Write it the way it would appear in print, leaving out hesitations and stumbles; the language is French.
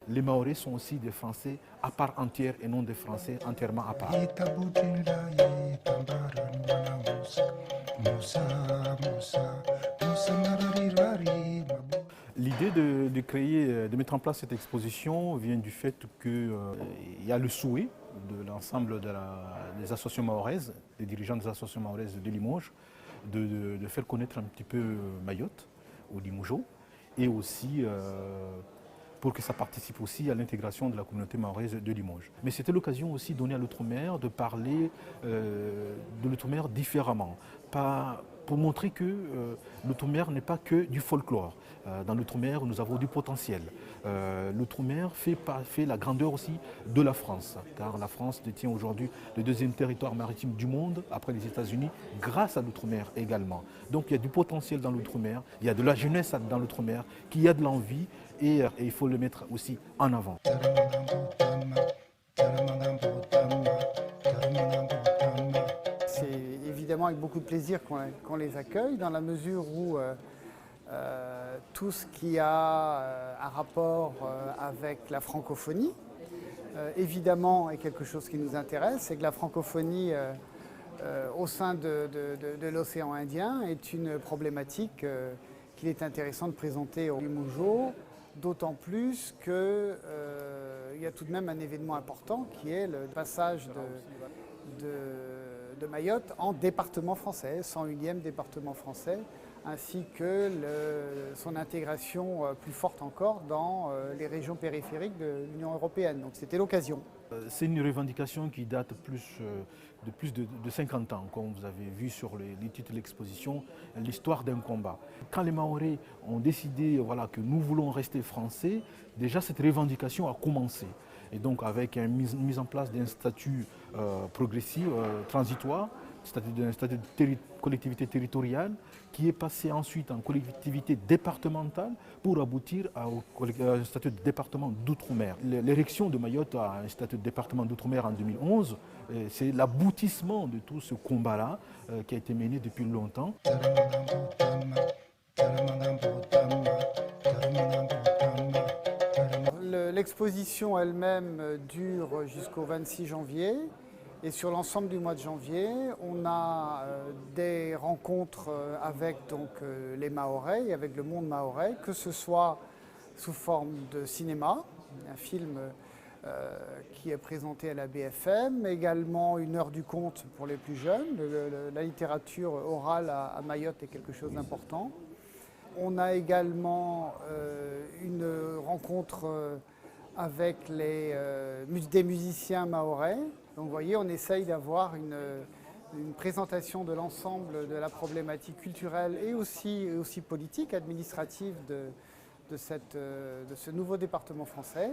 les Mahorais sont aussi des Français à part entière et non des Français entièrement à part. L'idée de créer, de mettre en place cette exposition vient du fait qu'il y a le souhait de l'ensemble des associations mahoraises, des dirigeants des associations mahoraises de Limoges, de faire connaître un petit peu Mayotte au Limogeaux et aussi pour que ça participe aussi à l'intégration de la communauté mahoraise de Limoges. Mais c'était l'occasion aussi donnée à l'outre-mer de parler de l'outre-mer différemment, pas pour montrer que l'outre-mer n'est pas que du folklore. Dans l'outre-mer, nous avons du potentiel. L'outre-mer fait la grandeur aussi de la France, car la France détient aujourd'hui le deuxième territoire maritime du monde, après les États-Unis, grâce à l'outre-mer également. Donc il y a du potentiel dans l'outre-mer, il y a de la jeunesse dans l'outre-mer, qui a de l'envie et il faut le mettre aussi en avant. C'est évidemment avec beaucoup de plaisir qu'on les accueille, dans la mesure où tout ce qui a un rapport avec la francophonie, évidemment, est quelque chose qui nous intéresse, c'est que la francophonie au sein de l'océan Indien est une problématique qu'il est intéressant de présenter aux Limogeaux, d'autant plus qu'il y a tout de même un événement important qui est le passage de Mayotte en département français, 101e département français, ainsi que son intégration plus forte encore dans les régions périphériques de l'Union européenne. Donc c'était l'occasion. C'est une revendication qui date de plus de 50 ans, comme vous avez vu sur les titres de l'exposition, l'histoire d'un combat. Quand les Mahorais ont décidé voilà, que nous voulons rester français, déjà cette revendication a commencé. Et donc avec une mise en place d'un statut progressif, transitoire, un statut de collectivité territoriale qui est passé ensuite en collectivité départementale pour aboutir au statut de département d'outre-mer. L'érection de Mayotte à un statut de département d'outre-mer en 2011, c'est l'aboutissement de tout ce combat-là qui a été mené depuis longtemps. L'exposition elle-même dure jusqu'au 26 janvier. Et sur l'ensemble du mois de janvier, on a des rencontres avec les Mahorais, avec le monde mahorais, que ce soit sous forme de cinéma, un film qui est présenté à la BFM, également une heure du conte pour les plus jeunes. La littérature orale à Mayotte est quelque chose d'important. On a également une rencontre avec des musiciens mahorais. Donc vous voyez, on essaye d'avoir une présentation de l'ensemble de la problématique culturelle et aussi politique, administrative de ce nouveau département français.